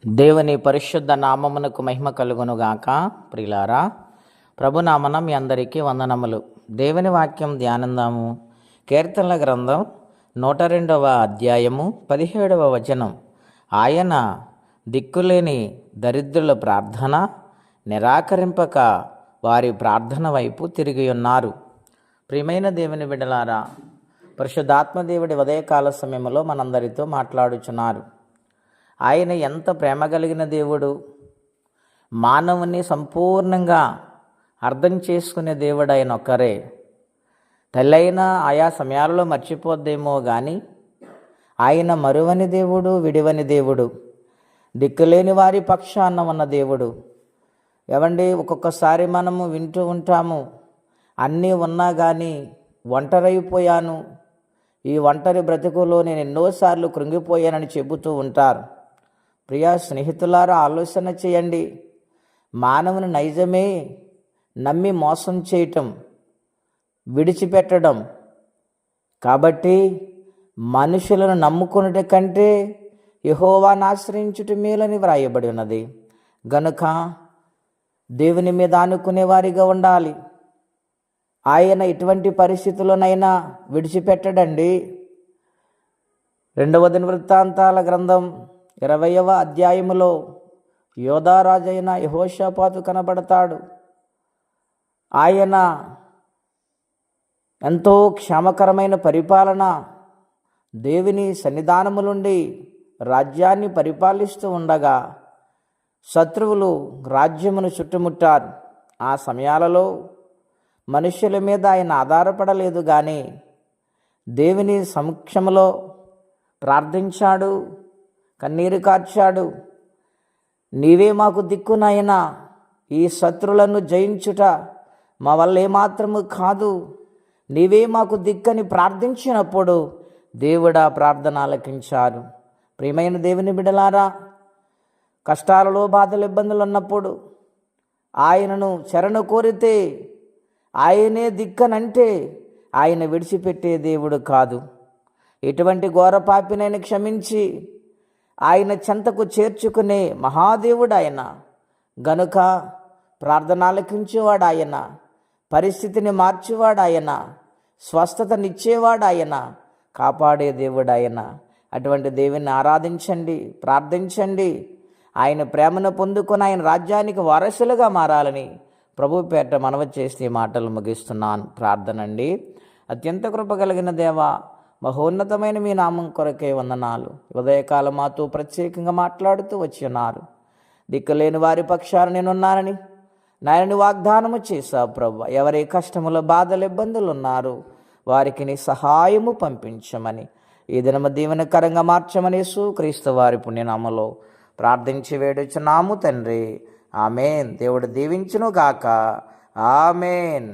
దేవుని పరిశుద్ధ నామమునకు మహిమ కలుగునుగాక. ప్రియులారా, ప్రభునామన మీ అందరికీ వందనములు. దేవుని వాక్యం ధ్యానందాము. కీర్తనల గ్రంథం 102వ అధ్యాయము 17వ వచనం. ఆయన దిక్కులేని దరిద్రుల ప్రార్థన నిరాకరింపక వారి ప్రార్థన వైపు తిరిగి ఉన్నారు. ప్రియమైన దేవుని బిడ్డలారా, పరిశుద్ధాత్మదేవుడి ఉదయకాల సమయంలో మనందరితో మాట్లాడుచున్నారు. ఆయన ఎంత ప్రేమ కలిగిన దేవుడు, మానవుని సంపూర్ణంగా అర్థం చేసుకునే దేవుడు ఆయన ఒక్కరే. తల్లైనా ఆయా సమయాలలో మర్చిపోద్దేమో కానీ ఆయన మరువని దేవుడు, విడివని దేవుడు, దిక్కులేని వారి పక్షాన ఉన్న దేవుడు. ఏవండి, ఒక్కొక్కసారి మనము వింటూ ఉంటాము, అన్నీ ఉన్నా కానీ ఒంటరైపోయాను, ఈ ఒంటరి బ్రతుకులో నేను ఎన్నోసార్లు కృంగిపోయానని చెబుతూ ఉంటారు. ప్రియా స్నేహితులారా, ఆలోచన చేయండి. మానవుని నైజమే నమ్మి మోసం చేయటం, విడిచిపెట్టడం. కాబట్టి మనుషులను నమ్ముకున్నట కంటే యెహోవాను ఆశ్రయించుట మేలని వ్రాయబడి ఉన్నది. గనుక దేవుని మీద ఆనుకునే వారిగా ఉండాలి. ఆయన ఎటువంటి పరిస్థితుల్లోనైనా విడిచిపెట్టడండి. 2వ దినవృత్తాంతాల గ్రంథం 20వ అధ్యాయములో యోధారాజైన యెహోషాపాతు కనబడతాడు. ఆయన ఎంతో క్షేమకరమైన పరిపాలన, దేవుని సన్నిధానము నుండి రాజ్యాన్ని పరిపాలిస్తూ ఉండగా శత్రువులు రాజ్యమును చుట్టుముట్టారు. ఆ సమయాలలో మనుష్యుల మీద ఆయన ఆధారపడలేదు కానీ దేవుని సమక్షంలో ప్రార్థించాడు, కన్నీరు కార్చాడు. నీవే మాకు దిక్కు నాయనా, ఈ శత్రులను జయించుట మా వల్ల ఏమాత్రము కాదు, నీవే మాకు దిక్కని ప్రార్థించినప్పుడు దేవుడా ప్రార్థన ఆలకించారు. ప్రియమైన దేవుని బిడ్డలారా, కష్టాలలో బాధలు ఇబ్బందులు ఉన్నప్పుడు ఆయనను శరణు కోరితే ఆయనే దిక్కనంటే ఆయన విడిచిపెట్టే దేవుడు కాదు. ఎటువంటి ఘోర పాపినైనా క్షమించి ఆయన చెంతకు చేర్చుకునే మహాదేవుడు ఆయన. గనుక ప్రార్థన ఆలకించేవాడు ఆయన, పరిస్థితిని మార్చేవాడు ఆయన, స్వస్థతనిచ్చేవాడు ఆయన, కాపాడే దేవుడు ఆయన. అటువంటి దేవుని ఆరాధించండి, ప్రార్థించండి. ఆయన ప్రేమను పొందుకొని ఆయన రాజ్యానికి వారసులుగా మారాలని ప్రభు పేట మనవి చేస్తే మాటలు ముగిస్తున్నాను. ప్రార్థనండి. అత్యంత కృప కలిగిన దేవా, మహోన్నతమైన మీ నామం కొరకే వందనాలు. ఉదయకాలం మాతో ప్రత్యేకంగా మాట్లాడుతూ వచ్చి ఉన్నారు. దిక్కులేని వారి పక్షాన నేనున్నానని నాయనని వాగ్దానము చేశావు ప్రభు. ఎవరి కష్టముల బాధలు ఇబ్బందులు ఉన్నారో వారికి నీ సహాయము పంపించమని, ఈ దినము దీవెనకరంగా మార్చమని యేసుక్రీస్తు వారి పుణ్యనామలో ప్రార్థించి వేడుచున్నాము తండ్రి. ఆమెన్. దేవుడు దీవించును గాక. ఆమెన్.